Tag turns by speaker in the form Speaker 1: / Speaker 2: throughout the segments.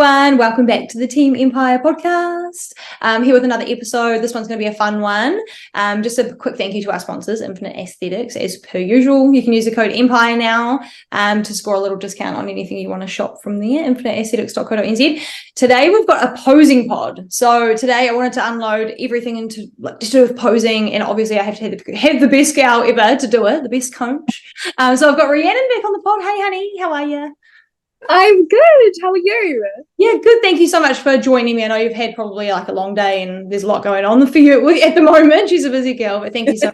Speaker 1: everyone, welcome back to the Team Empire podcast. Here with another episode. This one's going to be a fun one. Just a quick thank you to our sponsors, Infinite Aesthetics. As per usual, you can use the code EMPIRE now to score a little discount on anything you want to shop from there, infiniteaesthetics.co.nz. Today we've got a posing pod. So today I wanted to unload everything into to do with posing, and obviously I have to have the best gal ever to do it, the best coach. So I've got Rhiannon back on the pod. Hey honey, how are you?
Speaker 2: I'm good. How are you?
Speaker 1: Yeah, good. Thank you so much for joining me. I know you've had probably like a long day and there's a lot going on for you at the moment. She's a busy girl, but thank you so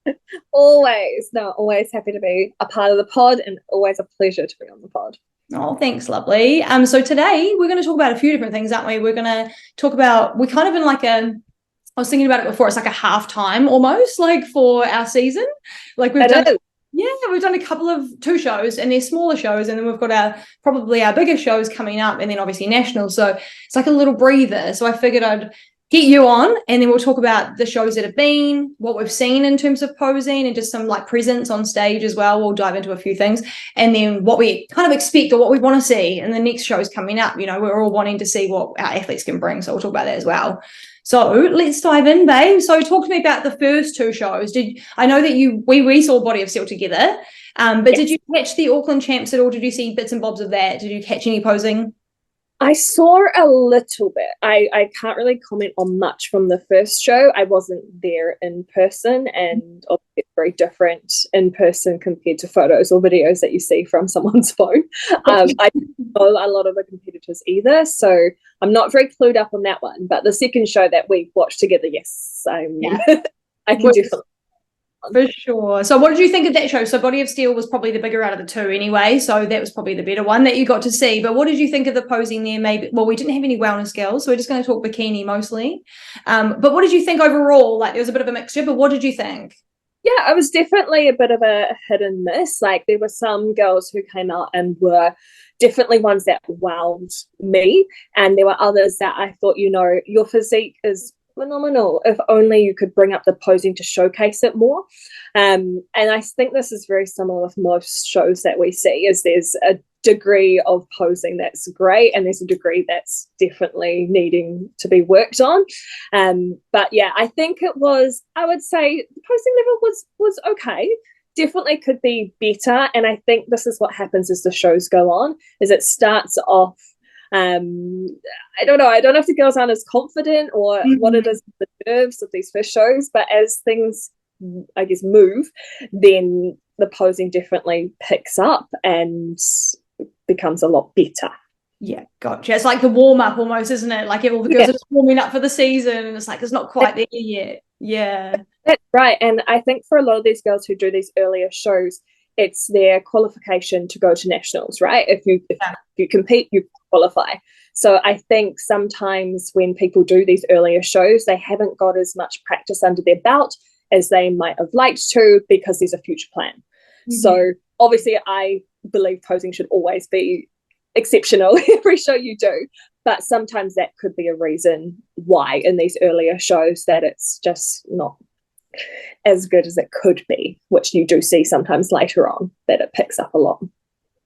Speaker 1: much.
Speaker 2: Always happy to be a part of the pod and always a pleasure to be on the pod.
Speaker 1: Oh, thanks, lovely. So today we're going to talk about a few different things, aren't we? We're going to talk about, we're kind of in like I was thinking about it before, it's like a halftime almost, like for our season. Like we've done a couple of 2 shows, and they're smaller shows, and then we've got probably our bigger shows coming up, and then obviously nationals. So it's like a little breather. So I figured I'd get you on, and then we'll talk about the shows that have been, what we've seen in terms of posing, and just some like presence on stage as well. We'll dive into a few things, and then what we kind of expect or what we want to see in the next shows coming up. You know, we're all wanting to see what our athletes can bring, so we'll talk about that as well. So let's dive in, babe. So talk to me about the first 2 shows. I know that we saw Body of Steel together, but yes. Did you catch the Auckland Champs at all? Did you see bits and bobs of that? Did you catch any posing?
Speaker 2: I saw a little bit. I can't really comment on much from the first show. I wasn't there in person, and obviously it's very different in person compared to photos or videos that you see from someone's phone. I don't know a lot of the competitors either, so I'm not very clued up on that one. But the second show that we watched together, yes, I can definitely.
Speaker 1: For sure. So what did you think of that show? So Body of Steel was probably the bigger out of the 2 anyway, so that was probably the better one that you got to see. But what did you think of the posing there? Maybe, well, we didn't have any wellness girls, so we're just going to talk bikini mostly. But what did you think overall? Like, there was a bit of a mixture, but what did you think?
Speaker 2: Yeah, it was definitely a bit of a hit and miss. Like, there were some girls who came out and were definitely ones that wowed me, and there were others that I thought, your physique is phenomenal. If only you could bring up the posing to showcase it more. And I think this is very similar with most shows that we see, is there's a degree of posing that's great, and there's a degree that's definitely needing to be worked on. But yeah, I think I would say the posing level was okay. Definitely could be better. And I think this is what happens as the shows go on, is it starts off, I don't know if the girls aren't as confident or what it is, the nerves of these first shows, but as things, I guess, move, then the posing definitely picks up and becomes a lot better.
Speaker 1: Yeah, gotcha. It's like the warm-up almost, isn't it? Like all the girls are just warming up for the season, and it's like it's not quite there yet. Yeah,
Speaker 2: that's right. And I think for a lot of these girls who do these earlier shows, it's their qualification to go to nationals, right? If you compete, you qualify. So I think sometimes when people do these earlier shows, they haven't got as much practice under their belt as they might have liked to, because there's a future plan. Mm-hmm. So obviously I believe posing should always be exceptional every show you do, but sometimes that could be a reason why in these earlier shows that it's just not as good as it could be, which you do see sometimes later on, that it picks up a lot.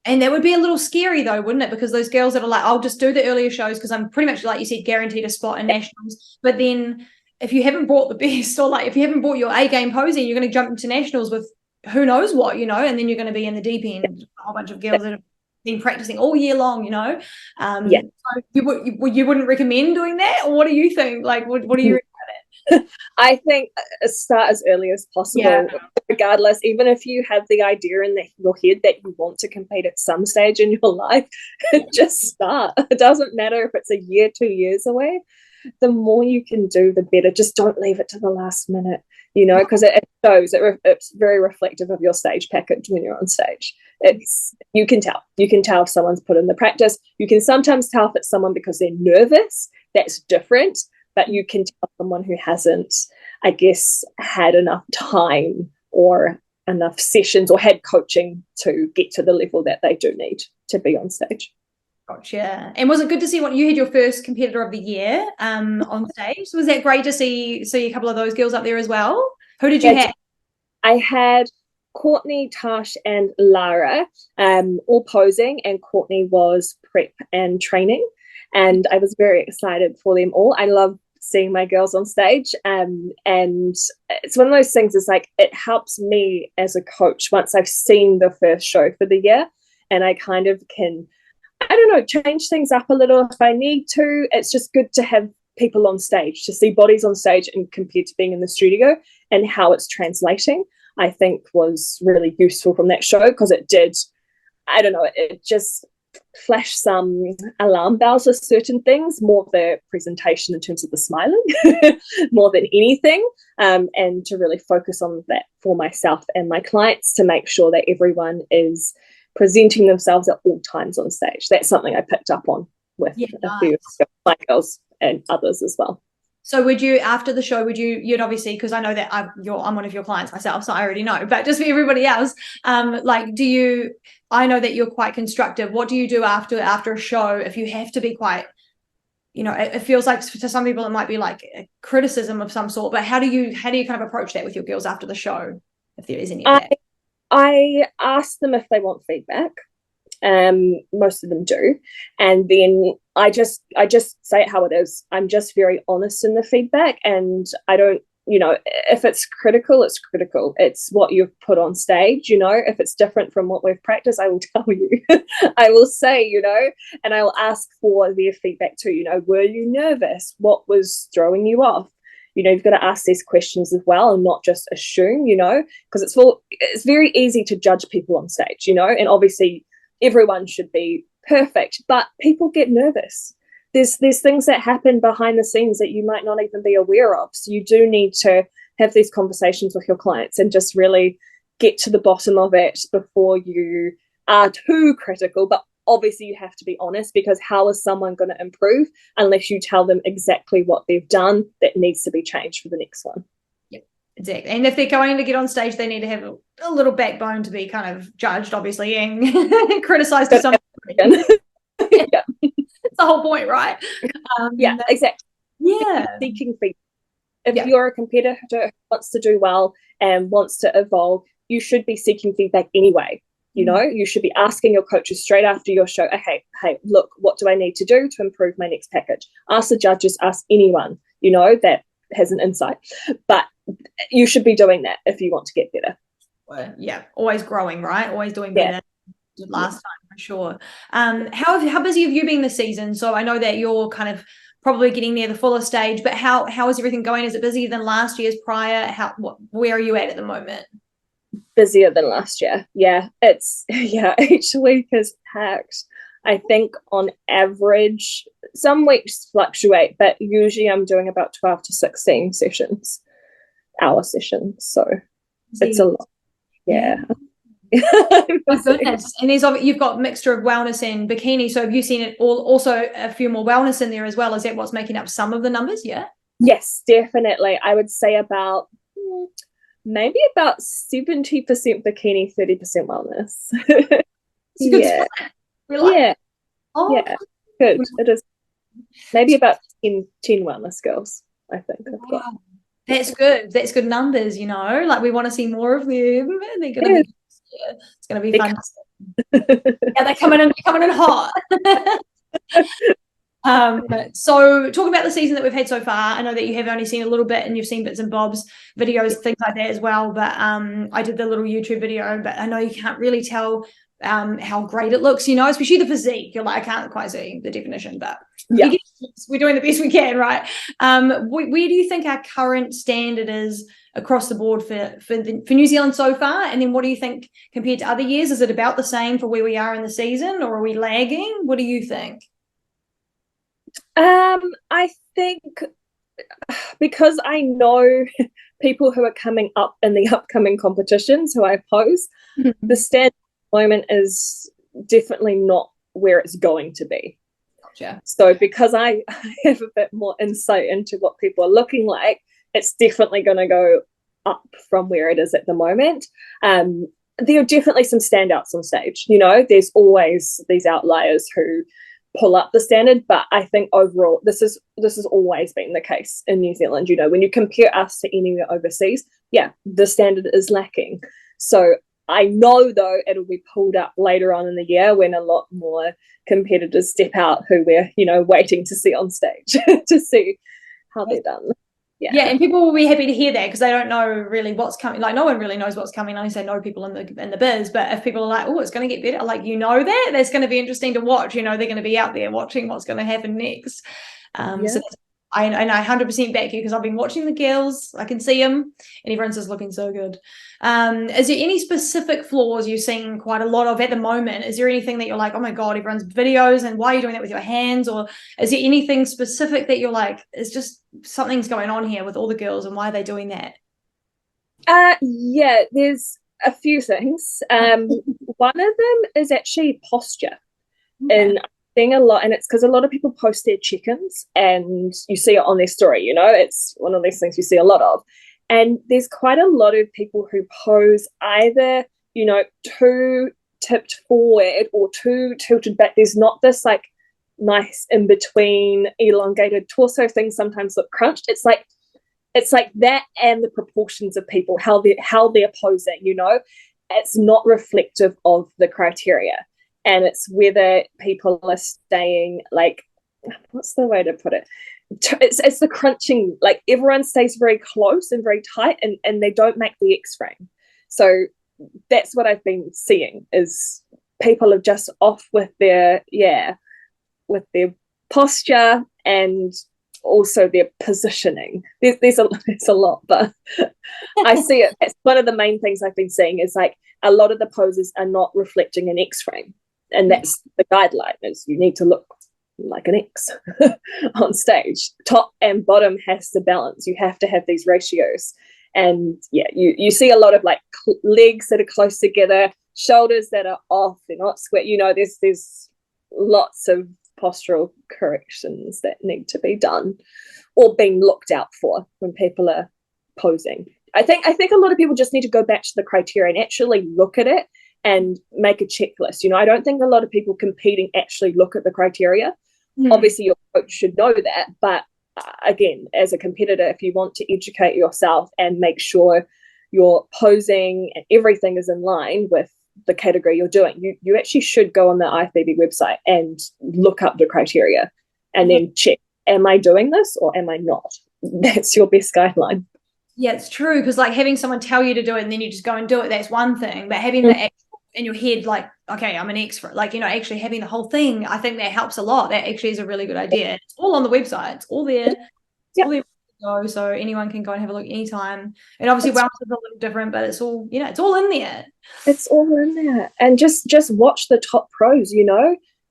Speaker 1: And that would be a little scary though, wouldn't it? Because those girls that are like, I'll just do the earlier shows because I'm pretty much, like you said, guaranteed a spot in nationals. But then if you haven't brought the best, or like if you haven't brought your A game posing, you're going to jump into nationals with who knows what, and then you're going to be in the deep end, a whole bunch of girls that have been practicing all year long, So you wouldn't recommend doing that? Or what do you think? Like, what do you
Speaker 2: I think start as early as possible, regardless, even if you have the idea in your head that you want to compete at some stage in your life, just start. It doesn't matter if it's a year, 2 years away. The more you can do, the better. Just don't leave it to the last minute, because it shows, it's very reflective of your stage package when you're on stage. You can tell if someone's put in the practice. You can sometimes tell if it's someone because they're nervous. That's different. But you can tell someone who hasn't, I guess, had enough time or enough sessions or had coaching to get to the level that they do need to be on stage.
Speaker 1: Gotcha. And was it good to see you had your first competitor of the year on stage? Was that great to see a couple of those girls up there as well? Who did you have?
Speaker 2: I had Courtney, Tash, and Lara all posing, and Courtney was prep and training. and I was very excited for them all. I love seeing my girls on stage, and it's one of those things, is like, it helps me as a coach once I've seen the first show for the year, and I kind of can, I don't know, change things up a little if I need to. It's just good to have people on stage, to see bodies on stage, and compared to being in the studio, and how it's translating, I think was really useful from that show, because it did, I don't know, it just flash some alarm bells with certain things, more of the presentation in terms of the smiling more than anything, and to really focus on that for myself and my clients, to make sure that everyone is presenting themselves at all times on stage. That's something I picked up on with a few of my girls and others as well.
Speaker 1: So would you, after the show, you'd obviously, because I know that I'm one of your clients myself, so I already know, but just for everybody else, like, I know that you're quite constructive. What do you do after a show if you have to be quite, it feels like to some people it might be like a criticism of some sort, but how do you kind of approach that with your girls after the show, if there is any of that?
Speaker 2: I ask them if they want feedback. Most of them do, and then I just say it how it is. I'm just very honest in the feedback, and I don't, if it's critical, it's critical. It's what you've put on stage. If it's different from what we've practiced, I will tell you. I will say, and I will ask for their feedback too. Were you nervous? What was throwing you off? You've got to ask these questions as well, and not just assume, because it's very easy to judge people on stage, and obviously everyone should be perfect, but people get nervous. There's things that happen behind the scenes that you might not even be aware of. So you do need to have these conversations with your clients and just really get to the bottom of it before you are too critical. But obviously you have to be honest, because how is someone going to improve unless you tell them exactly what they've done that needs to be changed for the next one?
Speaker 1: Exactly. And if they're going to get on stage, they need to have a little backbone to be kind of judged, obviously, and criticized to some degree.
Speaker 2: Yeah.
Speaker 1: It's the whole point, right?
Speaker 2: Yeah, exactly.
Speaker 1: Yeah.
Speaker 2: Seeking feedback. If you're a competitor who wants to do well and wants to evolve, you should be seeking feedback anyway. You should be asking your coaches straight after your show, hey, look, what do I need to do to improve my next package? Ask the judges, ask anyone, that has an insight. But you should be doing that if you want to get better.
Speaker 1: Well, yeah, always growing, right? Always doing better. Last time, for sure. How busy have you been this season? So I know that you're kind of probably getting near the fuller stage, but how is everything going? Is it busier than last year's prior? Where are you at the moment?
Speaker 2: Busier than last year. Yeah, each week is packed. I think on average, some weeks fluctuate, but usually I'm doing about 12 to 16 hour sessions. So it's a lot. Yeah.
Speaker 1: My goodness. And you've got mixture of wellness and bikini. So have you seen it also a few more wellness in there as well? Is that what's making up some of the numbers? Yeah. Yes,
Speaker 2: definitely. I would say maybe about 70% bikini, 30% wellness.
Speaker 1: It's a good split.
Speaker 2: Yeah. Oh, yeah. Good. It is. Maybe about 10 wellness girls, I think I've got.
Speaker 1: That's good. That's good numbers, like we want to see more of them. They're going to be, it's going to be fun. Yeah, they're coming in hot. So talking about the season that we've had so far, I know that you have only seen a little bit and you've seen bits and bobs, videos, things like that as well. But I did the little YouTube video, but I know you can't really tell how great it looks, especially the physique. You're like, I can't quite see the definition, but we're doing the best we can, right? Where do you think our current standard is across the board for New Zealand so far? And then what do you think compared to other years? Is it about the same for where we are in the season, or are we lagging? What do you think?
Speaker 2: I think because I know people who are coming up in the upcoming competitions who I pose, the standard moment is definitely not where it's going to be. Gotcha. So because I have a bit more insight into what people are looking like, it's definitely going to go up from where it is at the moment. There are definitely some standouts on stage. There's always these outliers who pull up the standard, but I think overall this has always been the case in New Zealand. When you compare us to anywhere overseas, the standard is lacking. So I know, though, it'll be pulled up later on in the year when a lot more competitors step out who we're, waiting to see on stage to see how they're done.
Speaker 1: Yeah, and people will be happy to hear that because they don't know really what's coming. Like, no one really knows what's coming unless they know people in the biz. But if people are like, oh, it's going to get better, like, that's going to be interesting to watch. They're going to be out there watching what's going to happen next. So I 100% back you because I've been watching the girls. I can see them, and everyone's just looking so good. Is there any specific flaws you're seeing quite a lot of at the moment? Is there anything that you're like, oh my God, everyone's videos, and why are you doing that with your hands? Or is there anything specific that you're like, it's just something's going on here with all the girls, and why are they doing that?
Speaker 2: Yeah, there's a few things. One of them is actually posture.
Speaker 1: Okay.
Speaker 2: And seeing a lot, and it's because a lot of people post their chickens and you see it on their story, it's one of these things you see a lot of. And there's quite a lot of people who pose either, too tipped forward or too tilted back. There's not this like nice in between elongated torso things sometimes look crunched. It's like that, and the proportions of people, how they're posing, it's not reflective of the criteria. And it's whether people are staying, like, what's the way to put it? It's the crunching, like everyone stays very close and very tight, and they don't make the X-frame. So that's what I've been seeing, is people are just off with their posture and also their positioning. There's a lot, but I see it. That's one of the main things I've been seeing, is like a lot of the poses are not reflecting an X-frame. And that's the guideline, is you need to look like an X on stage. Top and bottom has to balance. You have to have these ratios. And you see a lot of like legs that are close together, shoulders that are off, they're not square. There's lots of postural corrections that need to be done or being looked out for when people are posing. I think a lot of people just need to go back to the criteria and actually look at it and make a checklist. I don't think a lot of people competing actually look at the criteria. Obviously your coach should know that, but again, as a competitor, if you want to educate yourself and make sure your posing and everything is in line with the category you're doing, you actually should go on the IFBB website and look up the criteria and then check, am I doing this or am I not? That's your best guideline.
Speaker 1: Yeah, it's true, because like having someone tell you to do it and then you just go and do it, that's one thing, but having the actual in your head, like, okay, I'm an expert, like, actually having the whole thing, I think that helps a lot. That actually is a really good idea. It's all on the website. It's all there. It's all there to go, so anyone can go and have a look anytime. And obviously wellness is a little different, but it's all, it's all in there.
Speaker 2: It's all in there. And just watch the top pros,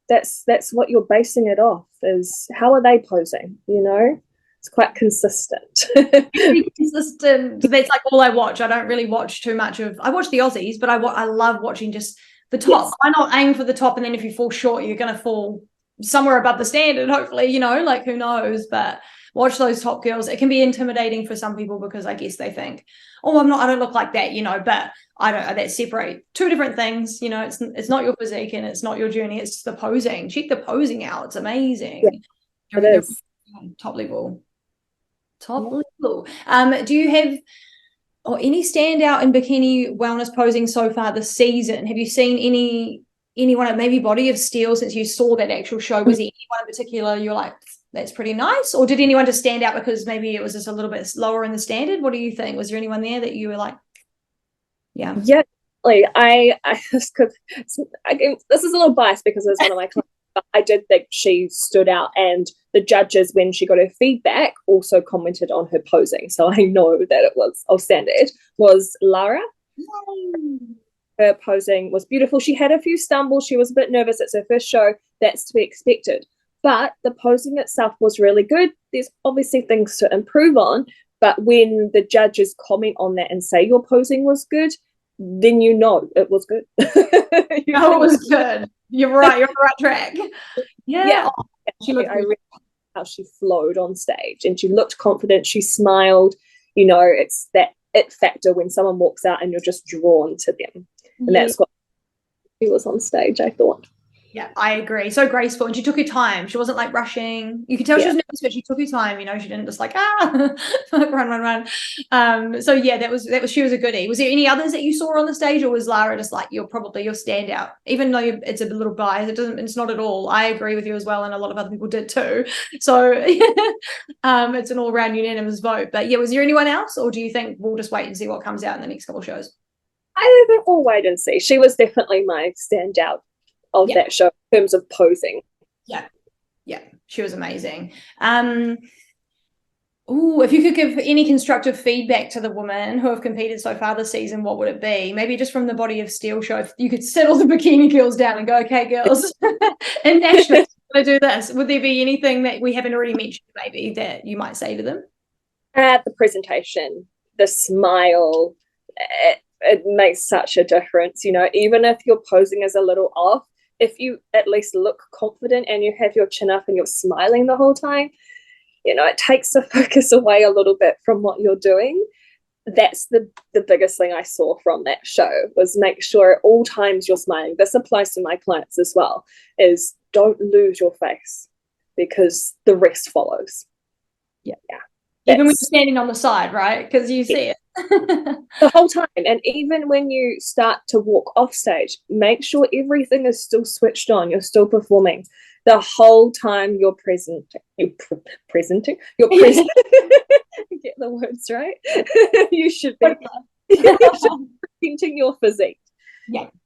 Speaker 2: that's what you're basing it off, is how are they posing, It's quite consistent.
Speaker 1: Consistent. That's like all I watch. I don't really watch too much of. I watch the Aussies, but I love watching just the top. Yes. Why not aim for the top, and then if you fall short, you're going to fall somewhere above the standard. Hopefully, like who knows? But watch those top girls. It can be intimidating for some people because I guess they think, oh, I don't look like that, but I don't. That separate two different things. It's not your physique and it's not your journey. It's just the posing. Check the posing out. It's amazing.
Speaker 2: Yeah, it is.
Speaker 1: Top level. Do you have any standout in bikini wellness posing so far this season? Have you seen anyone at maybe Body of Steel since you saw that actual show? Was there anyone in particular you're like, that's pretty nice? Or did anyone just stand out because maybe it was just a little bit lower in the standard? What do you think? Was there anyone there that you were like, yeah?
Speaker 2: Yeah, this is a little biased because it was one of my clients. But I did think she stood out, and the judges, when she got her feedback, also commented on her posing. So I know that it was standard. Was Lara. Her posing was beautiful. She had a few stumbles. She was a bit nervous. It's her first show. That's to be expected. But the posing itself was really good. There's obviously things to improve on. But when the judges comment on that and say your posing was good, then it was good.
Speaker 1: It was good. You're right. You're on the right track. Yeah.
Speaker 2: I really liked how she flowed on stage, and she looked confident. She smiled. It's that it factor when someone walks out and you're just drawn to them, and that's what she was on stage, I thought.
Speaker 1: Yeah, I agree. So graceful, and she took her time. She wasn't like rushing. You could tell she was nervous, but she took her time. You know, she didn't just like run. So yeah, that was she was a goodie. Was there any others that you saw on the stage, or was Lara just like you're probably your standout? Even though it's a little biased, it's not at all. I agree with you as well, and a lot of other people did too. So it's an all round unanimous vote. But yeah, was there anyone else, or do you think we'll just wait and see what comes out in the next couple of shows?
Speaker 2: I think we'll wait and see. She was definitely my standout of that show in terms of posing.
Speaker 1: Yeah, she was amazing. If you could give any constructive feedback to the women who have competed so far this season, what would it be? Maybe just from the Body of Steel show, if you could sit all the bikini girls down and go, okay, girls, and nationally to do this. Would there be anything that we haven't already mentioned maybe that you might say to them?
Speaker 2: The presentation, the smile, it makes such a difference, you know, even if your posing is a little off, if you at least look confident and you have your chin up and you're smiling the whole time, you know, it takes the focus away a little bit from what you're doing. That's the biggest thing I saw from that show, was make sure at all times you're smiling. This applies to my clients as well, is don't lose your face, because the rest follows. Yeah.
Speaker 1: Even when you're standing on the side, right? Because you see it.
Speaker 2: The whole time. And even when you start to walk off stage, make sure everything is still switched on. You're still performing the whole time you're present. You're presenting. Get the words right. You should be presenting your physique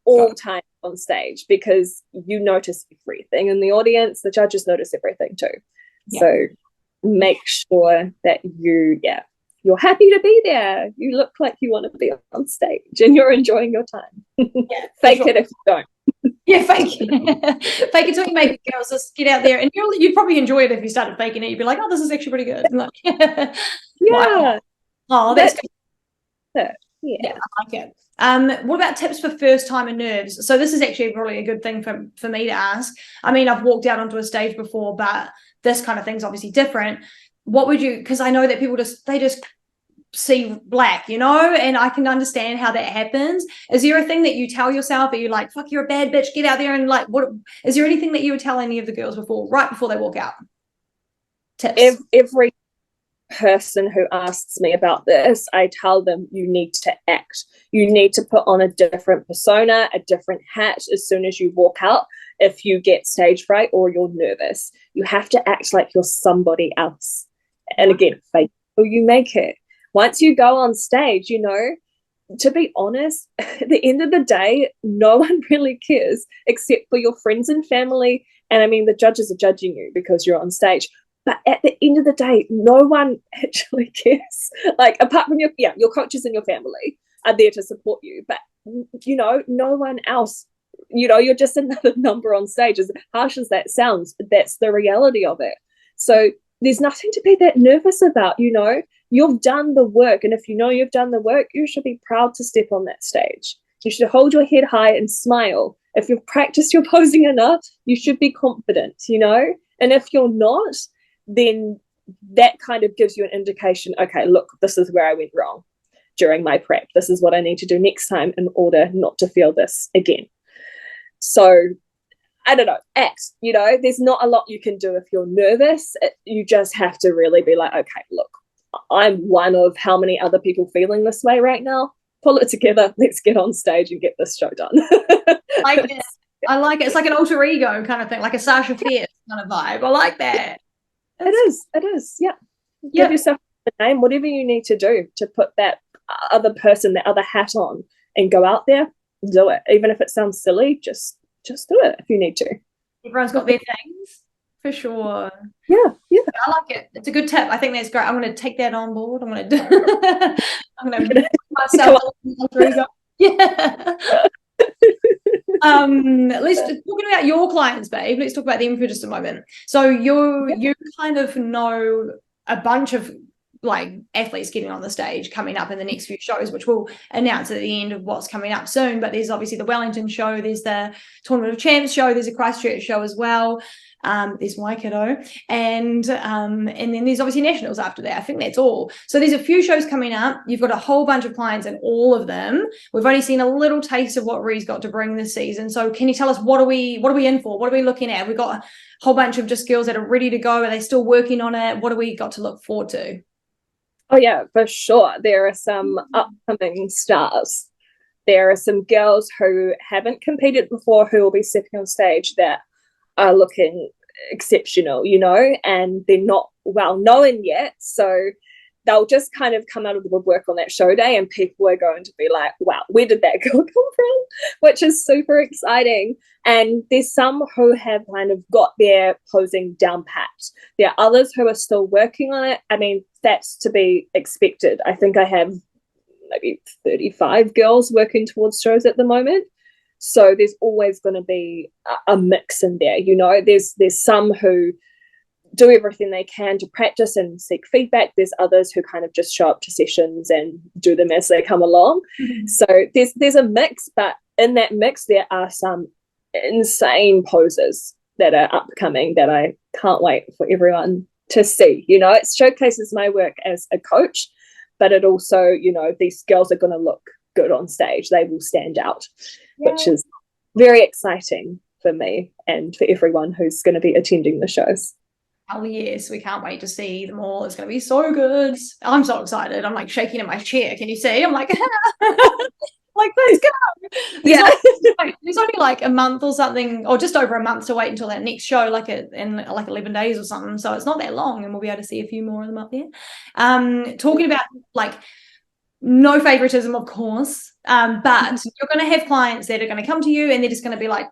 Speaker 2: all time on stage, because you notice everything in the audience. The judges notice everything too. So make sure that you're happy to be there. You look like you want to be on stage and you're enjoying your time. Fake it if you don't.
Speaker 1: Fake it. Fake it till you make it, girls. Just get out there, and you'd probably enjoy it if you started faking it. You'd be like, oh, this is actually pretty good. Like, oh, that's good. Yeah, I like it. What about tips for first timer nerves? So this is actually really a good thing for me to ask. I mean, I've walked out onto a stage before, but this kind of thing's obviously different. What would you, because I know that people just see black, you know, and I can understand how that happens. Is there a thing that you tell yourself? Are you like, fuck, you're a bad bitch, get out there? And like, what is there anything that you would tell any of the girls right before they walk out? Tips.
Speaker 2: Every person who asks me about this, I tell them you need to act. You need to put on a different persona, a different hat as soon as you walk out. If you get stage fright or you're nervous, you have to act like you're somebody else. And again, fake till you make it. Once you go on stage, you know, to be honest, at the end of the day, no one really cares except for your friends and family. And I mean, the judges are judging you because you're on stage. But at the end of the day, no one actually cares. Like, apart from your coaches and your family are there to support you. But, you know, no one else, you know, you're just another number on stage. As harsh as that sounds, that's the reality of it. So there's nothing to be that nervous about, you know. You've done the work. And if you know you've done the work, you should be proud to step on that stage. You should hold your head high and smile. If you've practiced your posing enough, you should be confident, you know. And if you're not, then that kind of gives you an indication, okay, look, this is where I went wrong during my prep. This is what I need to do next time in order not to feel this again. So, I don't know, act, you know, there's not a lot you can do if you're nervous. You just have to really be like, okay, look, I'm one of how many other people feeling this way right now? Pull it together. Let's get on stage and get this show done.
Speaker 1: I like it. It's like an alter ego kind of thing, like a Sasha Fierce kind of vibe. I like that.
Speaker 2: It is. Yeah. Give yourself a name, whatever you need to do to put that other person, that other hat on and go out there, do it. Even if it sounds silly, just do it if you need to.
Speaker 1: Everyone's got their things. For sure.
Speaker 2: Yeah.
Speaker 1: I like it. It's a good tip. I think that's great. I'm going to take that on board. I'm going to myself. Yeah. Let's talking about your clients, babe. Let's talk about them for just a moment. So you kind of know a bunch of like athletes getting on the stage coming up in the next few shows, which we'll announce at the end of what's coming up soon. But there's obviously the Wellington show, there's the Tournament of Champs show, there's a Christchurch show as well. There's my kiddo, and then there's obviously nationals after that. I think that's all. So there's a few shows coming up. You've got a whole bunch of clients in all of them. We've only seen a little taste of what Rhee's got to bring this season. So can you tell us what are we in for? What are we looking at? We've got a whole bunch of just girls that are ready to go. Are they still working on it? What do we got to look forward to?
Speaker 2: Oh yeah, for sure. There are some upcoming stars. There are some girls who haven't competed before who will be stepping on stage that are looking exceptional, you know, and they're not well known yet. So they'll just kind of come out of the woodwork on that show day, and people are going to be like, wow, where did that girl come from? Which is super exciting. And there's some who have kind of got their posing down pat. There are others who are still working on it. I mean, that's to be expected. I think I have maybe 35 girls working towards shows at the moment. So there's always going to be a mix in there, you know. There's some who do everything they can to practice and seek feedback. There's others who kind of just show up to sessions and do them as they come along. Mm-hmm. So there's a mix, but in that mix there are some insane poses that are upcoming that I can't wait for everyone to see. You know, it showcases my work as a coach, but it also, you know, these girls are going to look good on stage. They will stand out, which is very exciting for me and for everyone who's going to be attending the shows.
Speaker 1: Oh yes, we can't wait to see them all. It's going to be so good. I'm so excited. I'm like shaking in my chair. Can you see? I'm like, like, let's go. There's only like a month or something, or just over a month to wait until that next show, like in like 11 days or something. So it's not that long, and we'll be able to see a few more of them up there. Talking about like no favoritism, of course, but you're going to have clients that are going to come to you and they're just going to be like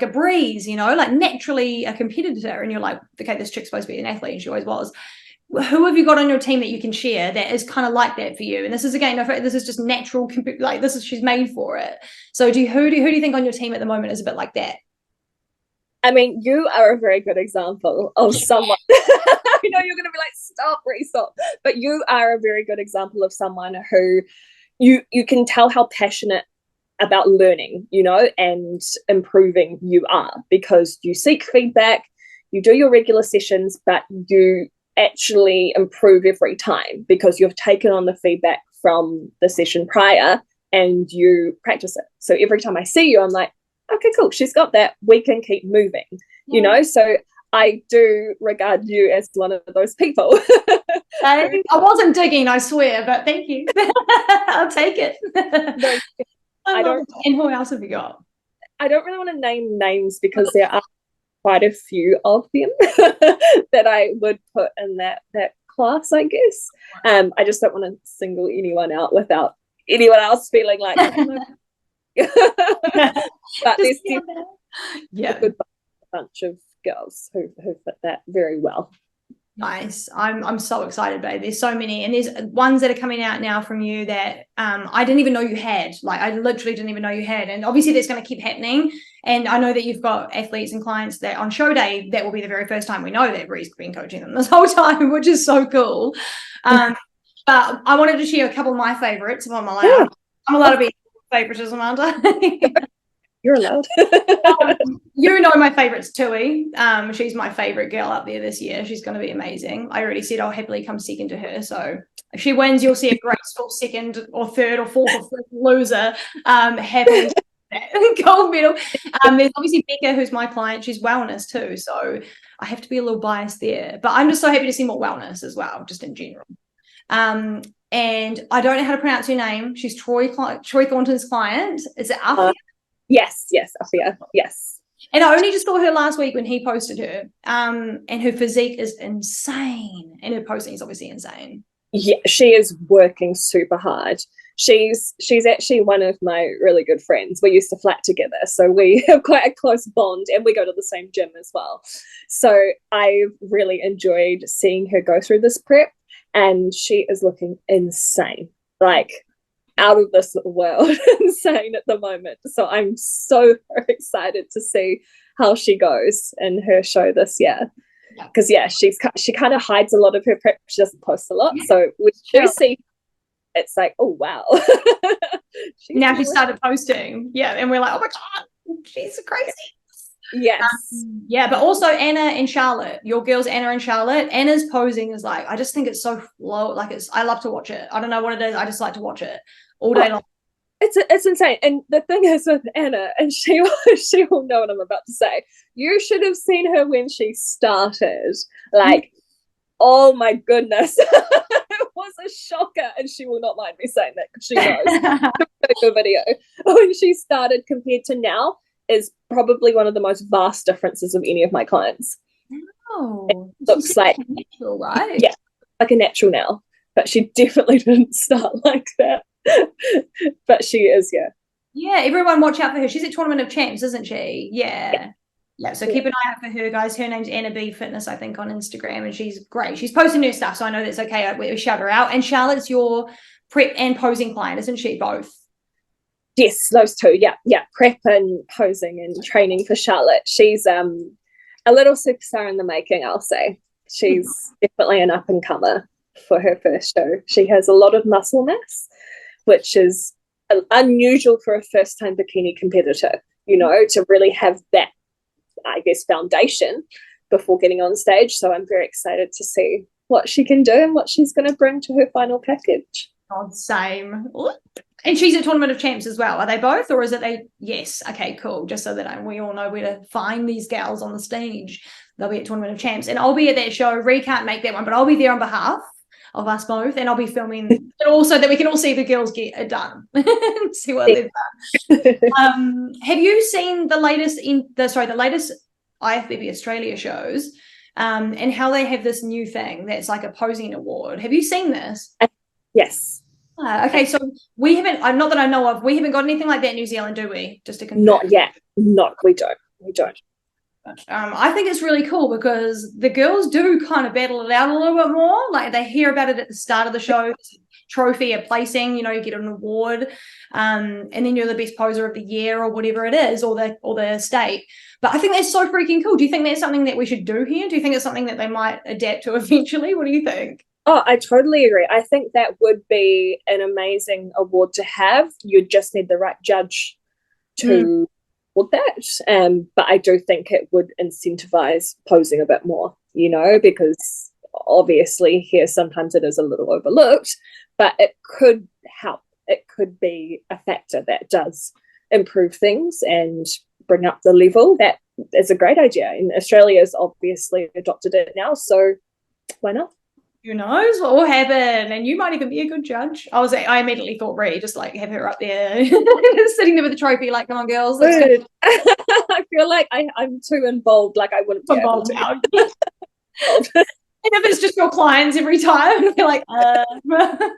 Speaker 1: a breeze, you know, like naturally a competitor, and you're like, okay, this chick's supposed to be an athlete, and she always was. Who have you got on your team that you can share that is kind of like that for you? And this is, again, this is just natural, like this is, she's made for it. So who do you think on your team at the moment is a bit like that?
Speaker 2: I mean, you are a very good example of someone. I know you're going to be like, stop, stop. But you are a very good example of someone who you can tell how passionate about learning, you know, and improving you are, because you seek feedback, you do your regular sessions, but you actually improve every time because you've taken on the feedback from the session prior and you practice it. So every time I see you, I'm like, okay, cool, she's got that, we can keep moving, you know. So I do regard you as one of those people.
Speaker 1: I wasn't digging, I swear, but thank you. I'll take it.
Speaker 2: No, I don't.
Speaker 1: And who else have you got?
Speaker 2: I don't really want to name names because there are quite a few of them that I would put in that class, I guess. I just don't want to single anyone out without anyone else feeling like but there's a good bunch of girls who fit that very well.
Speaker 1: Nice. I'm so excited, babe. There's so many, and there's ones that are coming out now from you that I didn't even know you had. Like, I literally didn't even know you had, and obviously that's going to keep happening. And I know that you've got athletes and clients that on show day, that will be the very first time we know that Rhee's been coaching them this whole time, which is so cool. But I wanted to share a couple of my favorites if I'm allowed. Yeah. I'm allowed to be favoritism, aren't I?
Speaker 2: You're allowed.
Speaker 1: You know my favourite's Tui. She's my favourite girl up there this year. She's going to be amazing. I already said I'll happily come second to her. So if she wins, you'll see a graceful second or third or fourth or fifth loser having that gold medal. There's obviously Becca, who's my client. She's wellness too. So I have to be a little biased there. But I'm just so happy to see more wellness as well, just in general. And I don't know how to pronounce her name. She's Troy Thornton's client. Is it Afia?
Speaker 2: Yes, Afia. Yes.
Speaker 1: And I only just saw her last week when he posted her. And her physique is insane. And her posting is obviously insane.
Speaker 2: Yeah, she is working super hard. She's actually one of my really good friends. We used to flat together, so we have quite a close bond, and we go to the same gym as well. So I've really enjoyed seeing her go through this prep, and she is looking insane, like out of this world insane at the moment. So I'm so excited to see how she goes in her show this year. Because she kind of hides a lot of her prep. She doesn't post a lot, so we do see. It's like, oh wow.
Speaker 1: Now she started posting, and we're like, oh my god, she's crazy.
Speaker 2: Yes.
Speaker 1: Yeah, but also Anna and Charlotte, your girls Anna and Charlotte. Anna's posing is like, I just think it's so flow. Like I love to watch it. I don't know what it is. I just like to watch it all day long.
Speaker 2: It's insane. And the thing is with Anna, and she will know what I'm about to say. You should have seen her when she started. Like, oh my goodness. It was a shocker. And she will not mind me saying that because she knows. The video when she started compared to now is probably one of the most vast differences of any of my clients.
Speaker 1: Oh,
Speaker 2: it looks like
Speaker 1: natural, right?
Speaker 2: Yeah, like a natural now. But she definitely didn't start like that. But she is, yeah.
Speaker 1: Yeah, everyone watch out for her. She's at Tournament of Champs, isn't she? Yeah. So keep an eye out for her, guys. Her name's Anna B Fitness, I think, on Instagram, and she's great. She's posting new stuff, so I know that's okay. We shout her out. And Charlotte's your prep and posing client, isn't she? Both.
Speaker 2: Yes, those two. Yeah. Prep and posing and training for Charlotte. She's a little superstar in the making, I'll say. She's definitely an up and comer for her first show. She has a lot of muscle mass, which is unusual for a first-time bikini competitor, to really have that, I guess, foundation before getting on stage. So I'm very excited to see what she can do and what she's going to bring to her final package.
Speaker 1: God, same. And she's at Tournament of Champs as well. Are they both, or is it they? Yes. Okay, cool. Just so that we all know where to find these gals on the stage. They'll be at Tournament of Champs, and I'll be at that show. Ree can't make that one, but I'll be there on behalf of us both, and I'll be filming, and also that we can all see the girls get it done. See what they've done. Have you seen the latest IFBB Australia shows, and how they have this new thing that's like a posing award? Have you seen this?
Speaker 2: Yes.
Speaker 1: Okay, so we haven't. Not that I know of. We haven't got anything like that in New Zealand, do we? Just to confirm.
Speaker 2: Not yet. No, we don't.
Speaker 1: I think it's really cool because the girls do kind of battle it out a little bit more. Like they hear about it at the start of the show, trophy, a placing, you get an award, and then you're the best poser of the year or whatever it is, or the state. But I think that's so freaking cool. Do you think that's something that we should do here? Do you think it's something that they might adapt to eventually? What do you think?
Speaker 2: Oh, I totally agree. I think that would be an amazing award to have. You just need the right judge to award that. But I do think it would incentivize posing a bit more, because obviously here sometimes it is a little overlooked, but it could help. It could be a factor that does improve things and bring up the level. That is a great idea. And Australia's obviously adopted it now, so why not?
Speaker 1: Who knows what will happen? And you might even be a good judge. I immediately thought Ree, just like have her up there sitting there with the trophy, like, come on, girls.
Speaker 2: I feel like I'm too involved, like I wouldn't be able to.
Speaker 1: And if it's just your clients every time, you're like,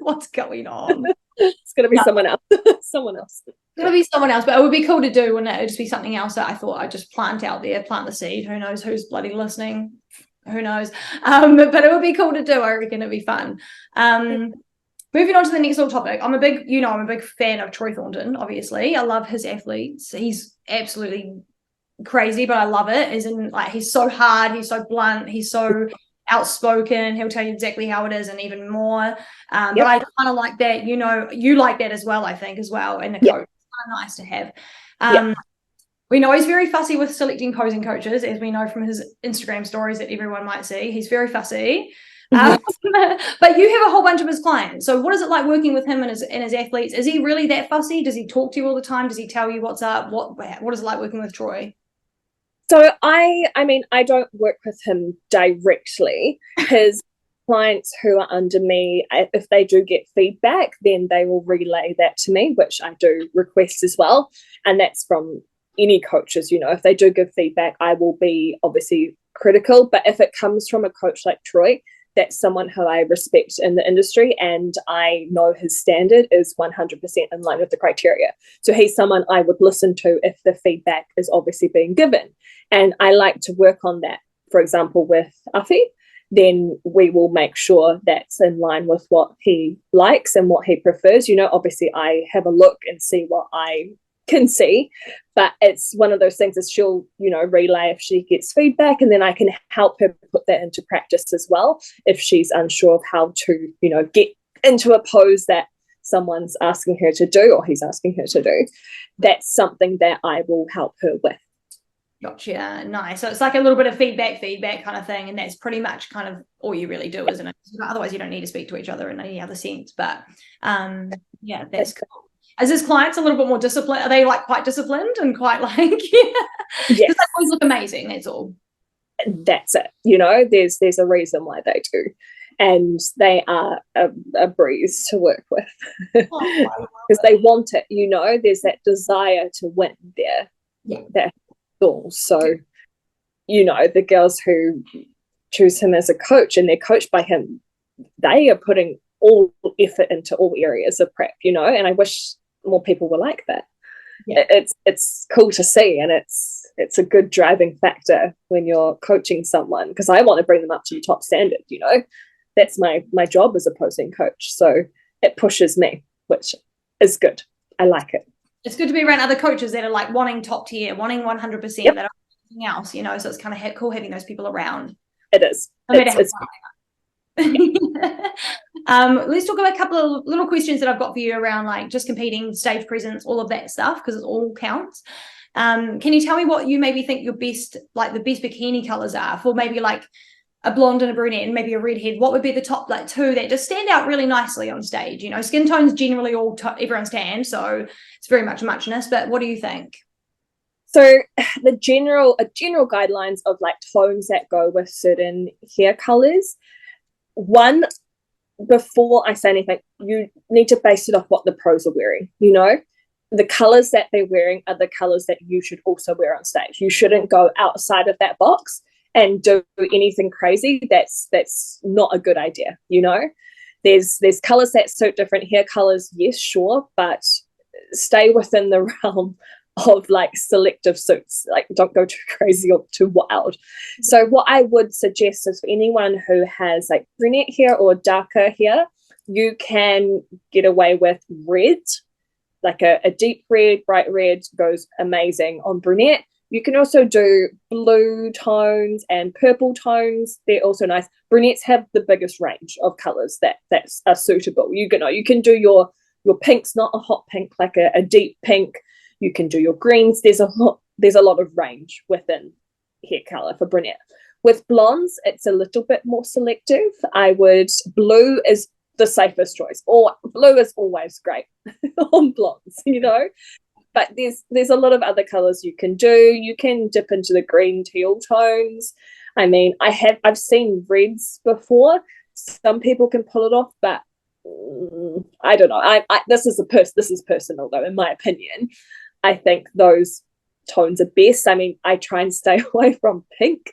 Speaker 1: what's going on?
Speaker 2: It's gonna be someone else. Someone else.
Speaker 1: It's gonna be someone else, but it would be cool to do, wouldn't it? It'd just be something else that I thought I'd just plant out there, plant the seed. Who knows who's bloody listening? Who knows? But it would be cool to do. I reckon it'd be fun. Moving on to the next little topic. I'm a big fan of Troy Thornton, obviously. I love his athletes. He's absolutely crazy, but I love it. As in, like, he's so hard, he's so blunt, he's so outspoken. He'll tell you exactly how it is and even more. But I kind of like that. You like that as well, I think, as well. And the coach, it's kind of nice to have. We know he's very fussy with selecting posing coaches, as we know from his Instagram stories that everyone might see. He's very fussy. But you have a whole bunch of his clients. So what is it like working with him and his athletes? Is he really that fussy? Does he talk to you all the time? Does he tell you what's up? What is it like working with Troy?
Speaker 2: So I mean, I don't work with him directly. His clients who are under me, if they do get feedback, then they will relay that to me, which I do request as well. And that's from any coaches, if they do give feedback, I will be obviously critical. But if it comes from a coach like Troy, that's someone who I respect in the industry, and I know his standard is 100% in line with the criteria. So he's someone I would listen to if the feedback is obviously being given. And I like to work on that. For example, with Afi, then we will make sure that's in line with what he likes and what he prefers. Obviously I have a look and see what I can see, but it's one of those things that she'll relay if she gets feedback, and then I can help her put that into practice as well if she's unsure of how to get into a pose that someone's asking her to do or he's asking her to do. That's something that I will help her with.
Speaker 1: Gotcha. Nice. So it's like a little bit of feedback kind of thing. And that's pretty much kind of all you really do, isn't it? Otherwise, you don't need to speak to each other in any other sense. But yeah, that's cool. As his clients a little bit more disciplined, are they like quite disciplined and quite like, yeah?
Speaker 2: Yes.
Speaker 1: Because they always look amazing. That's all.
Speaker 2: That's it. You know, there's a reason why they do. And they are a breeze to work with because they want it, you know, there's that desire to win there.
Speaker 1: Yeah.
Speaker 2: So, you know, the girls who choose him as a coach and they're coached by him, they are putting all effort into all areas of prep, you know, and I wish more people were like that. Yeah. It's cool to see, and it's a good driving factor when you're coaching someone, because I want to bring them up to your top standard, you know. That's my job as a posing coach. So it pushes me, which is good. I like it.
Speaker 1: It's good to be around other coaches that are like wanting top tier, wanting 100%, that are anything else, you know. So it's kind of cool having those people around.
Speaker 2: It is.
Speaker 1: Let's talk about a couple of little questions that I've got for you around like just competing, stage presence, all of that stuff, because it all counts. Can you tell me what you maybe think your best, like the best bikini colors are for maybe like a blonde and a brunette and maybe a redhead? What would be the top like two that just stand out really nicely on stage? You know, skin tones generally everyone's tan, so it's very much a muchness, but what do you think?
Speaker 2: So the general guidelines of like tones that go with certain hair colors. One, before I say anything, you need to base it off what the pros are wearing. You know, the colors that they're wearing are the colors that you should also wear on stage. You shouldn't go outside of that box and do anything crazy. That's not a good idea. You know, there's colors that suit different hair colors. Yes, sure, but stay within the realm of like selective suits. Like, don't go too crazy or too wild. So what I would suggest is for anyone who has like brunette hair or darker hair, you can get away with red, like a deep red, bright red goes amazing on brunette. You can also do blue tones and purple tones. They're also nice. Brunettes have the biggest range of colors that are suitable. You can do your pinks, not a hot pink, like a deep pink. You can do your greens. There's a lot of range within hair color for brunette. With blondes, it's a little bit more selective. Blue is the safest choice, or blue is always great on blondes, you know. But there's a lot of other colors you can do. You can dip into the green teal tones. I mean, I've seen reds before. Some people can pull it off, but I don't know. This is personal though, in my opinion. I think those tones are best. I mean, I try and stay away from pink.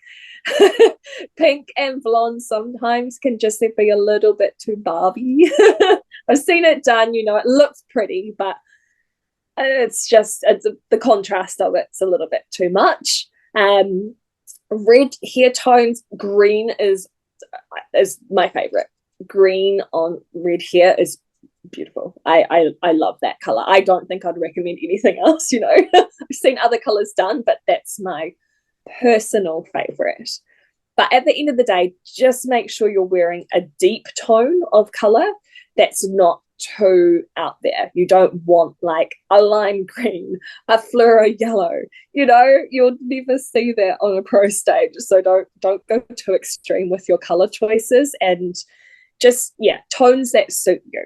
Speaker 2: Pink and blonde sometimes can just be a little bit too Barbie. I've seen it done, you know, it looks pretty, but the contrast of it's a little bit too much. Red hair tones, green is my favorite. Green on red hair is beautiful. I love that color. I don't think I'd recommend anything else, you know. I've seen other colors done, but that's my personal favorite. But at the end of the day, just make sure you're wearing a deep tone of color that's not too out there. You don't want like a lime green, a fluoro yellow, you know. You'll never see that on a pro stage, so don't go too extreme with your color choices, and just tones that suit you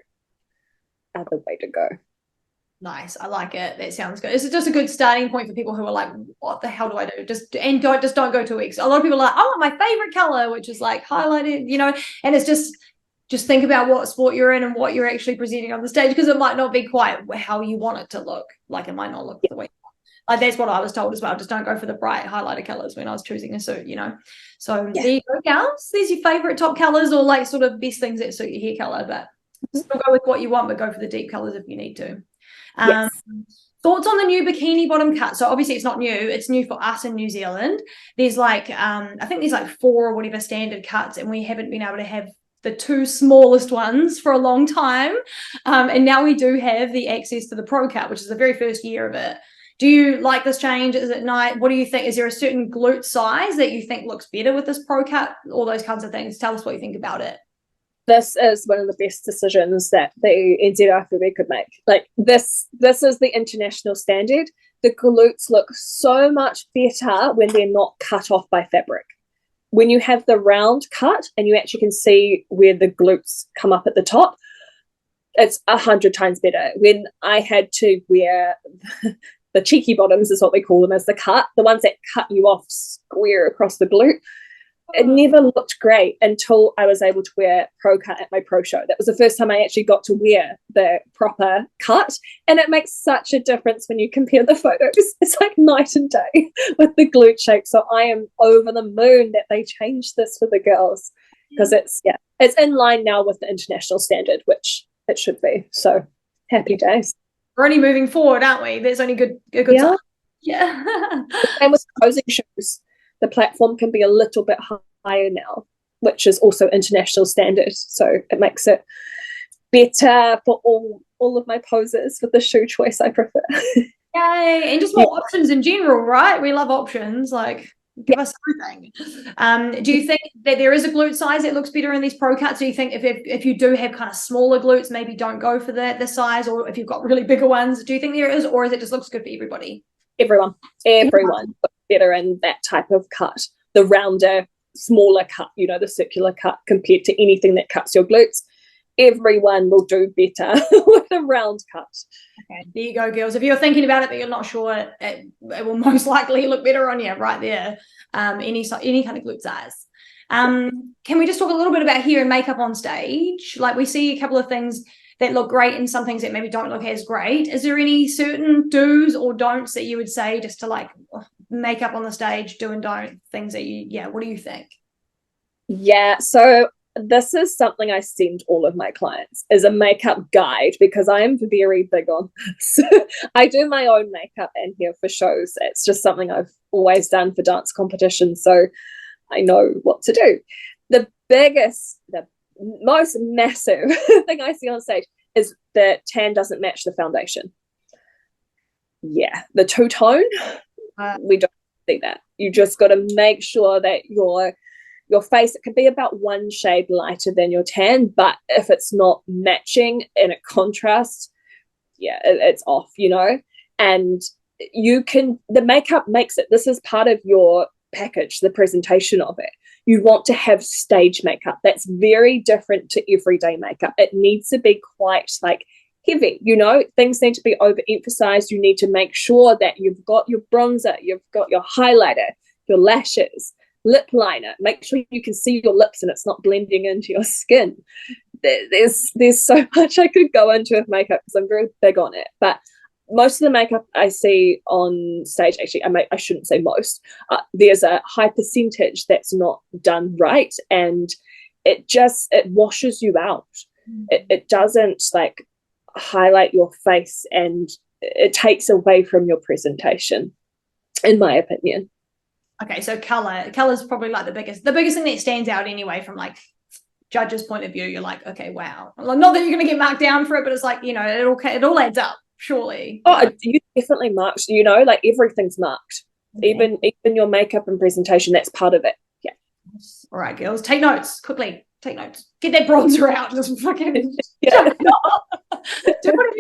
Speaker 2: are the way to go.
Speaker 1: Nice. I like it. That sounds good. It's just a good starting point for people who are like, what the hell do I do? Don't go too weak. A lot of people are like, I want my favorite color, which is like highlighted, you know, and it's just think about what sport you're in and what you're actually presenting on the stage, because it might not be quite how you want it to look. Like it might not look the way. Like that's what I was told as well. Just don't go for the bright highlighted colors when I was choosing a suit, you know. So there you go, gals. There's your favorite top colors, or like sort of best things that suit your hair color, but still go with what you want, but go for the deep colors if you need to. Thoughts on the new bikini bottom cut? So obviously it's not new, it's new for us in New Zealand. There's like I think there's like 4 or whatever standard cuts, and we haven't been able to have the 2 smallest ones for a long time, and now we do have the access to the pro cut, which is the very first year of it. Do you like this change? Is it nice? What do you think? Is there a certain glute size that you think looks better with this pro cut? All those kinds of things. Tell us what you think about it.
Speaker 2: This is one of the best decisions that the NZIFBB could make. Like this is the international standard. the glutes look so much better when they're not cut off by fabric. When you have the round cut and you actually can see where the glutes come up at the top, it's 100 times better. When I had to wear the cheeky bottoms, is what we call them, as the ones that cut you off square across the glute, it never looked great until I was able to wear pro cut at my pro show. That was the first time I actually got to wear the proper cut, and it makes such a difference when you compare the photos. It's like night and day with the glute shape. So I am over the moon that they changed this for the girls, because it's in line now with the international standard, which it should be. So happy days.
Speaker 1: We're only moving forward, aren't we? There's only good time. Yeah.
Speaker 2: And with posing shoes, the platform can be a little bit higher now, which is also international standard. So it makes it better for all of my poses with the shoe choice I prefer.
Speaker 1: Yay. And just more options in general, right? We love options. Like, give us everything. Do you think that there is a glute size that looks better in these pro cuts? Do you think if you do have kind of smaller glutes, maybe don't go for the size, or if you've got really bigger ones, do you think there is, or is it just looks good for everybody?
Speaker 2: Everyone looks better in that type of cut, the rounder, smaller cut, the circular cut, compared to anything that cuts your glutes. Everyone will do better with a round cut.
Speaker 1: Okay, there you go, girls. If you're thinking about it but you're not sure, it will most likely look better on you right there. Any kind of glute size. Can we just talk a little bit about hair and makeup on stage? Like, we see a couple of things that look great and some things that maybe don't look as great. Is there any certain do's or don'ts that you would say just to like makeup on the stage, do and don't things that what do you think? Yeah,
Speaker 2: so this is something I send all of my clients as a makeup guide, because I am very big on this. I do my own makeup and hair for shows. It's just something I've always done for dance competitions, so I know what to do. The most massive thing I see on stage is the tan doesn't match the foundation. Yeah, the two-tone, we don't see that. You just got to make sure that your face, it can be about one shade lighter than your tan, but if it's not matching and it contrasts, it's off, and the makeup makes it. This is part of your package, the presentation of it. You want to have stage makeup that's very different to everyday makeup. It needs to be quite like heavy, things need to be overemphasized. You need to make sure that you've got your bronzer, you've got your highlighter, your lashes, lip liner. Make sure you can see your lips and it's not blending into your skin. There's so much I could go into with makeup because I'm very big on it, but most of the makeup I see on stage, actually, I shouldn't say most, there's a high percentage that's not done right, and it washes you out. It doesn't like highlight your face, and it takes away from your presentation, in my opinion.
Speaker 1: Okay, so color's probably like the biggest thing that stands out anyway from like judges' point of view. You're like, okay, wow. Not that you're going to get marked down for it, but it's like, it all adds up. Surely.
Speaker 2: Oh, you definitely marked, like everything's marked. Okay. Even your makeup and presentation, that's part of it. Yeah.
Speaker 1: All right, girls, take notes quickly. Take notes. Get that bronzer out. Just fucking do whatever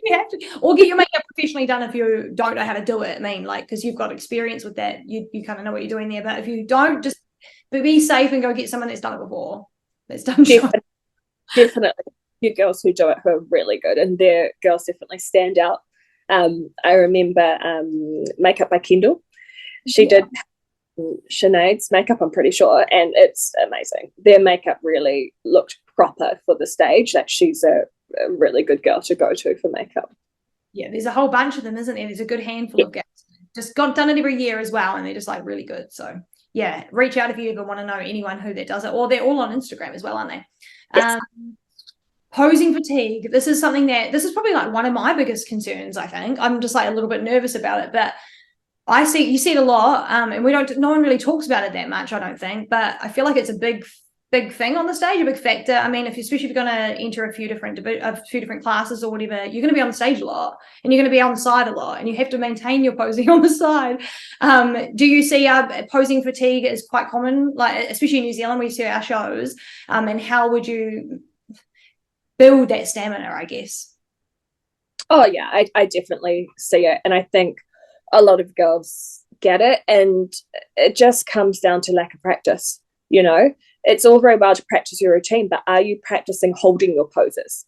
Speaker 1: you have to, or get your makeup professionally done if you don't know how to do it. I mean, like, because you've got experience with that, you kind of know what you're doing there. But if you don't, just be safe and go get someone that's done it before. That's done.
Speaker 2: Definitely. Few girls who do it who are really good, and their girls definitely stand out. I remember Makeup by Kendall. She did Sinead's makeup, I'm pretty sure, and it's amazing. Their makeup really looked proper for the stage. Like, she's a really good girl to go to for makeup.
Speaker 1: Yeah, there's a whole bunch of them, isn't there? There's a good handful of girls. Just done it every year as well, and they're just like really good. So yeah, reach out if you ever want to know anyone who that does it, or they're all on Instagram as well, aren't they?
Speaker 2: Yes.
Speaker 1: Posing fatigue. This is probably like one of my biggest concerns. I think I'm just like a little bit nervous about it, but you see it a lot, and no one really talks about it that much, I don't think, but I feel like it's a big thing on the stage, a big factor. I mean, especially if you're going to enter a few different classes or whatever, you're going to be on the stage a lot, and you're going to be on the side a lot, and you have to maintain your posing on the side. Do you see posing fatigue is quite common, like especially in New Zealand, we see our shows, and how would you build that stamina, I guess?
Speaker 2: Oh yeah, I definitely see it, and I think a lot of girls get it, and it just comes down to lack of practice. It's all very well to practice your routine, but are you practicing holding your poses?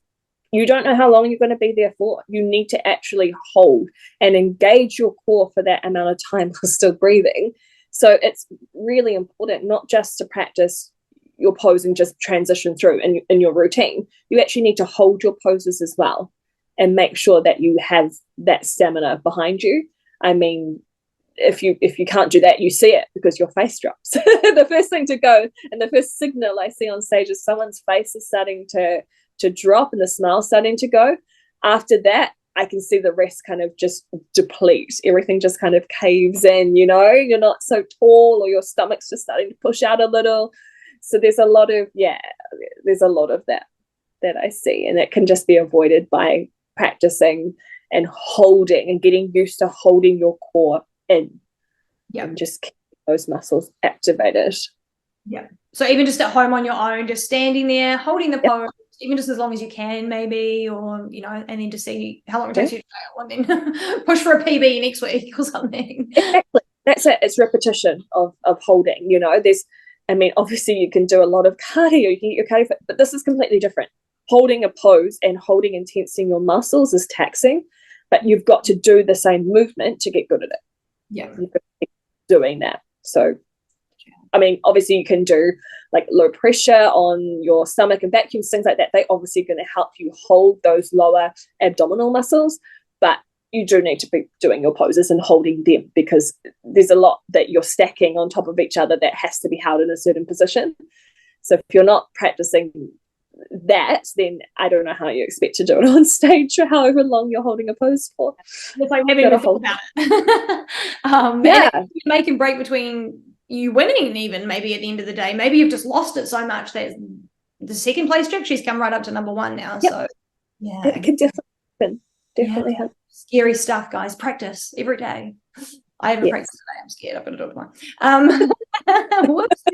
Speaker 2: You don't know how long you're going to be there for. You need to actually hold and engage your core for that amount of time while still breathing. So it's really important not just to practice your pose and just transition through in your routine. You actually need to hold your poses as well and make sure that you have that stamina behind you. I mean, if you can't do that, you see it because your face drops. The first thing to go and the first signal I see on stage is someone's face is starting to drop and the smile starting to go. After that, I can see the rest kind of just deplete. Everything just kind of caves in, you're not so tall, or your stomach's just starting to push out a little. So there's a lot of that I see, and it can just be avoided by practicing and holding and getting used to holding your core in.
Speaker 1: Yeah.
Speaker 2: And just keep those muscles activated.
Speaker 1: Yeah. So even just at home on your own, just standing there, holding the pose, even just as long as you can, maybe, or and then to see how long it takes you to fail, and then push for a PB next week or something.
Speaker 2: Exactly. That's it. It's repetition of holding. Obviously you can do a lot of cardio, you can get your cardio fit, but this is completely different. Holding a pose and holding and tensing your muscles is taxing, but you've got to do the same movement to get good at it.
Speaker 1: Yeah.
Speaker 2: You've got to keep doing that. So, obviously you can do like low pressure on your stomach and vacuums, things like that. They obviously going to help you hold those lower abdominal muscles, but you do need to be doing your poses and holding them, because there's a lot that you're stacking on top of each other that has to be held in a certain position. So if you're not practicing that, then I don't know how you expect to do it on stage or however long you're holding a pose for.
Speaker 1: It's like having to think about it. And you make and break between you winning, even maybe at the end of the day. Maybe you've just lost it so much that the second place trick, she's come right up to number one now. Yep. So yeah,
Speaker 2: it can definitely happen.
Speaker 1: Scary stuff, guys. Practice every day. I haven't practiced today. I'm scared. I've got to do it tomorrow. Whoops.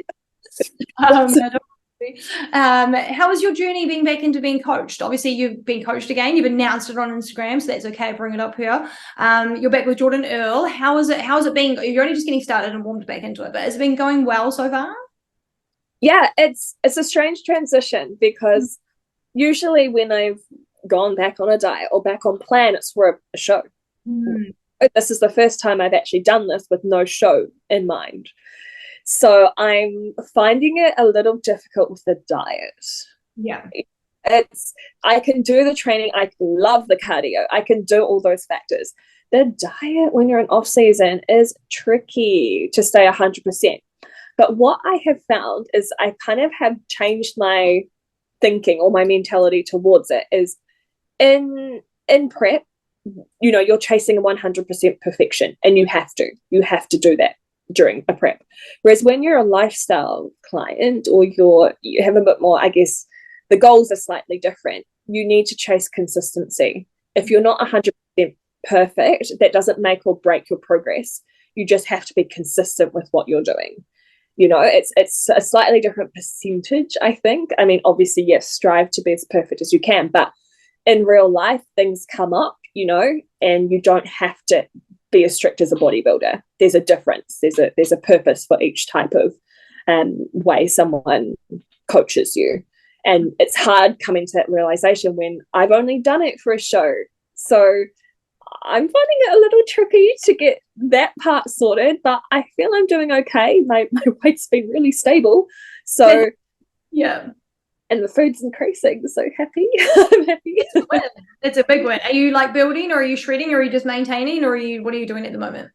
Speaker 1: How was your journey being back into being coached? Obviously, you've been coached again. You've announced it on Instagram, so that's okay. Bring it up here. You're back with Jordan Earl. How is it been? You're only just getting started and warmed back into it, but has it been going well so far?
Speaker 2: Yeah, it's a strange transition, because usually when I've gone back on a diet or back on plan, it's for a show. This is the first time I've actually done this with no show in mind. So I'm finding it a little difficult with the diet.
Speaker 1: Yeah.
Speaker 2: I can do the training. I love the cardio. I can do all those factors. The diet when you're in off season is tricky to stay 100%. But what I have found is I kind of have changed my thinking or my mentality towards it. Is in prep, you're chasing a 100% perfection, and you have to do that during a prep. Whereas when you're a lifestyle client, or you have a bit more, I guess the goals are slightly different. You need to chase consistency. If you're not 100% perfect, that doesn't make or break your progress. You just have to be consistent with what you're doing. It's a slightly different percentage, I think. Obviously, yes, strive to be as perfect as you can, but in real life, things come up, and you don't have to be as strict as a bodybuilder. There's a difference. There's a purpose for each type of way someone coaches you. And it's hard coming to that realization when I've only done it for a show. So I'm finding it a little tricky to get that part sorted, but I feel I'm doing okay. My weight's been really stable. So
Speaker 1: yeah.
Speaker 2: And the food's increasing, so happy. I'm happy.
Speaker 1: It's a big win. Are you like building, or are you shredding, or are you just maintaining, or what are you doing at the moment?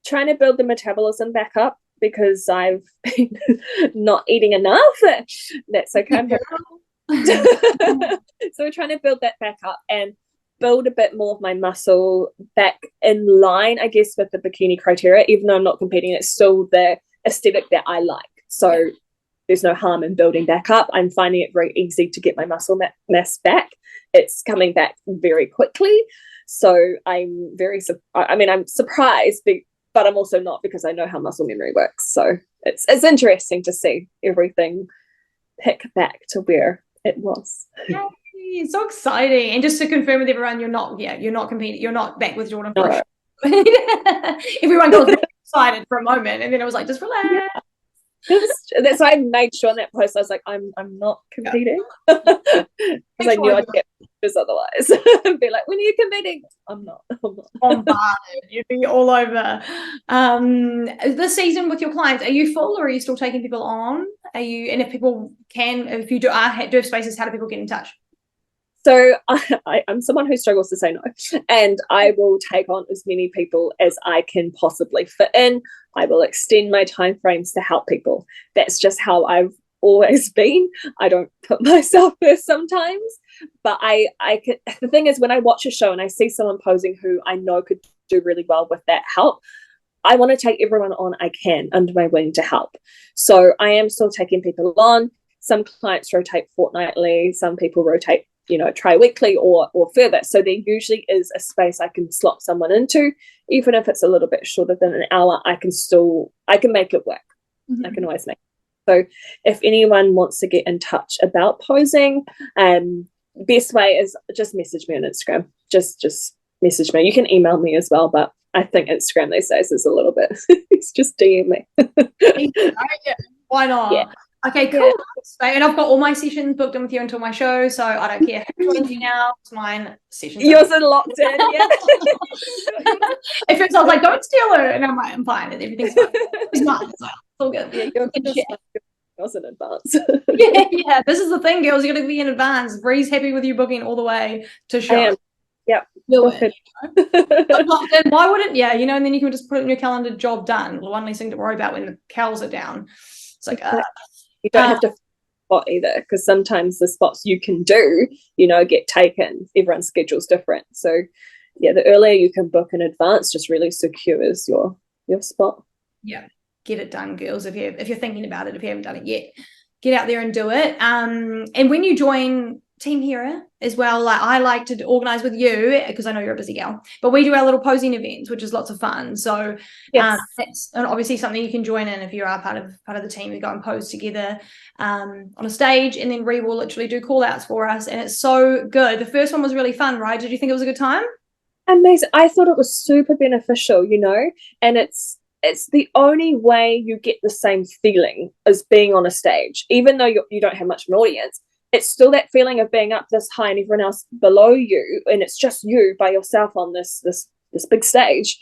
Speaker 1: Trying
Speaker 2: to build the metabolism back up, because I've been not eating enough. That's okay. I'm So we're trying to build that back up and build a bit more of my muscle back in line, I guess, with the bikini criteria. Even though I'm not competing, it's still the aesthetic that I like. So there's no harm in building back up. I'm finding it very easy to get my muscle mass back. It's coming back very quickly. So I'm I'm surprised, but I'm also not, because I know how muscle memory works. So it's interesting to see everything pick back to where it was.
Speaker 1: Yay, it's so exciting. And just to confirm with everyone, you're not competing. You're not back with Jordan.
Speaker 2: No.
Speaker 1: Everyone got really excited for a moment, and then it was like, just relax.
Speaker 2: That's why I made sure in that post I was like, I'm not competing. Because I knew I'd get pictures otherwise. Be like, when are you competing? I'm not.
Speaker 1: Bombarded. You'd be all over. This season with your clients, are you full, or are you still taking people on? Are you, and if people can, if you do have spaces, how do people get in touch?
Speaker 2: So I'm someone who struggles to say no, and I will take on as many people as I can possibly fit in. I will extend my timeframes to help people. That's just how I've always been. I don't put myself first sometimes, but I can. The thing is, when I watch a show and I see someone posing who I know could do really well with that help, I want to take everyone on I can under my wing to help. So I am still taking people on. Some clients rotate fortnightly. Some people rotate, tri-weekly or further. So there usually is a space I can slot someone into, even if it's a little bit shorter than an hour. I can make it work. Mm-hmm. I can always make it. So if anyone wants to get in touch about posing, best way is just message me on Instagram. Just message me. You can email me as well, but I think Instagram these days is a little bit, it's just DM me.
Speaker 1: Why not? Yeah. Okay, cool. Yeah. And I've got all my sessions booked in with you until my show, so I don't care who joins you now. It's mine sessions.
Speaker 2: Yours are locked in, yeah.
Speaker 1: At first I was like, don't steal her, and I'm like, I'm fine, and everything's fine. It's mine as well. It's all good.
Speaker 2: Yeah, you're just yours in advance.
Speaker 1: yeah. This is the thing, girls. You're gonna be in advance. Bree's happy with you booking all the way to show.
Speaker 2: Yep.
Speaker 1: Then why wouldn't and then you can just put it in your calendar, job done. One less thing to worry about when the cows are down. It's like
Speaker 2: you don't have to spot either, because sometimes the spots you can do, get taken. Everyone's schedule's different. So the earlier you can book in advance just really secures your spot.
Speaker 1: Yeah. Get it done, girls. If you're thinking about it, if you haven't done it yet, get out there and do it. And when you join Team Hera as well, like I like to organize with you because I know you're a busy gal, but we do our little posing events, which is lots of fun. So that's obviously something you can join in if you are part of the team. We go and pose together on a stage, and then Rhi will literally do call outs for us, and it's so good. The first one was really fun, right? Did you think it was a good time?
Speaker 2: Amazing. I thought it was super beneficial, and it's the only way you get the same feeling as being on a stage, even though you don't have much of an audience. It's still that feeling of being up this high and everyone else below you, and it's just you by yourself on this big stage.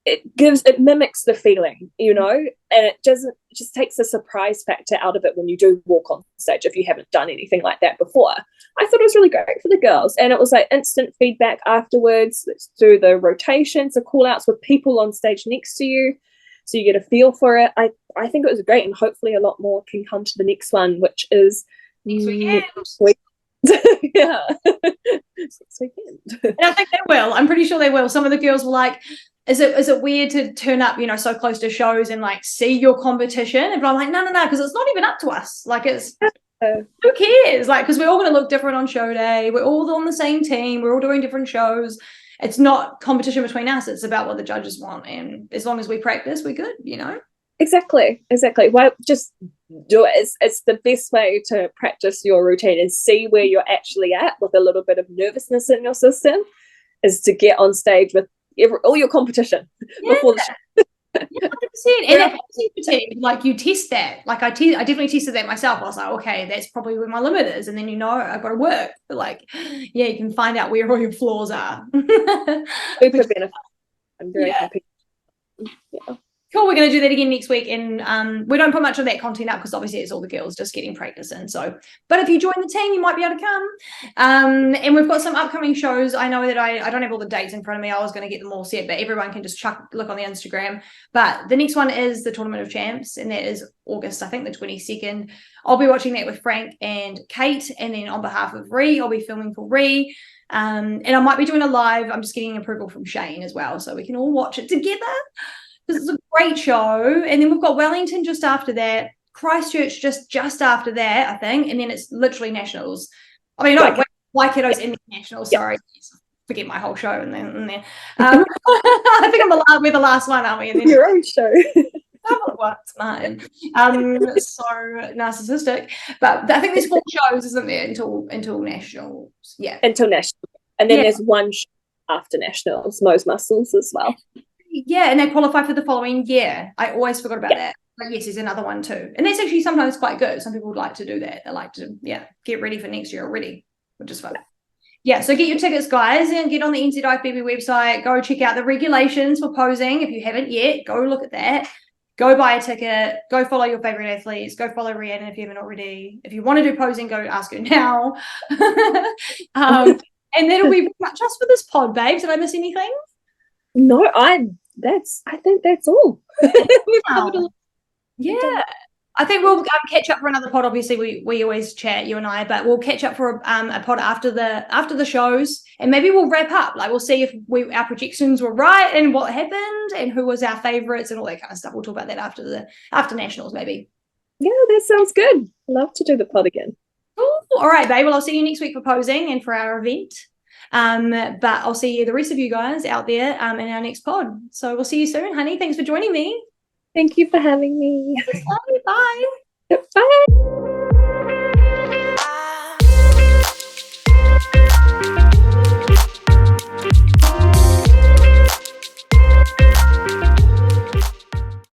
Speaker 2: It mimics the feeling, and it just takes the surprise factor out of it when you do walk on stage if you haven't done anything like that before. I thought it was really great for the girls, and it was like instant feedback afterwards through the rotations, the call outs with people on stage next to you, so you get a feel for it. I think it was great, and hopefully a lot more can come to the next one, which is
Speaker 1: next weekend.
Speaker 2: Yeah. Next weekend.
Speaker 1: And I think they will. I'm pretty sure they will. Some of the girls were like, is it weird to turn up, so close to shows and like see your competition? And I'm like, no, because it's not even up to us. Like, it's who cares? Like, because we're all going to look different on show day. We're all on the same team. We're all doing different shows. It's not competition between us. It's about what the judges want. And as long as we practice, we're good,
Speaker 2: Exactly. Why just do it? It's the best way to practice your routine and see where you're actually at with a little bit of nervousness in your system, is to get on stage with all your competition before the show.
Speaker 1: 100%. And that fatigue, like you test that. Like I definitely tested that myself. I was like, okay, that's probably where my limit is, and then I've got to work. But you can find out where all your flaws are.
Speaker 2: Super benefit. I'm very happy. Yeah.
Speaker 1: Cool, we're going to do that again next week, and we don't put much of that content up because obviously it's all the girls just getting practice in. So, but if you join the team, you might be able to come. And we've got some upcoming shows. I know that I don't have all the dates in front of me. I was going to get them all set, but everyone can just look on the Instagram. But the next one is the Tournament of Champs, and that is August, I think the 22nd. I'll be watching that with Frank and Kate, and then on behalf of Rhi, I'll be filming for Rhi. And I might be doing a live. I'm just getting approval from Shane as well, so we can all watch it together. This is a great show. And then we've got Wellington just after that, Christchurch just after that, I think, and then it's literally nationals. I mean, no, Waikato's in the nationals. Sorry, forget my whole show and then there. I think we're the last one, aren't we? And then
Speaker 2: your own show.
Speaker 1: What's mine? So narcissistic, but I think there's 4 shows, isn't there, until nationals? Yeah,
Speaker 2: until national, and then there's one show after nationals, Mo's muscles as well.
Speaker 1: Yeah, and they qualify for the following year. I always forgot about that. But yes, there's another one too. And that's actually sometimes quite good. Some people would like to do that. They like to, get ready for next year already, which is fun. Yeah, so get your tickets, guys, and get on the NZIFBB website. Go check out the regulations for posing. If you haven't yet, go look at that. Go buy a ticket. Go follow your favorite athletes. Go follow Rhiannon if you haven't already. If you want to do posing, go ask her now. And that'll be much just for this pod, babes. Did I miss anything?
Speaker 2: No, I think that's all. We've covered a lot.
Speaker 1: Yeah. I think we'll catch up for another pod. Obviously, we always chat, you and I, but we'll catch up for a pod after the shows, and maybe we'll wrap up. Like, we'll see if our projections were right and what happened and who was our favourites and all that kind of stuff. We'll talk about that after nationals, maybe.
Speaker 2: Yeah, that sounds good. Love to do the pod again.
Speaker 1: Cool. All right, babe. Well, I'll see you next week for posing and for our event. But I'll see the rest of you guys out there in our next pod. So we'll see you soon, honey. Thanks for joining me.
Speaker 2: Thank you for having me.
Speaker 1: Bye.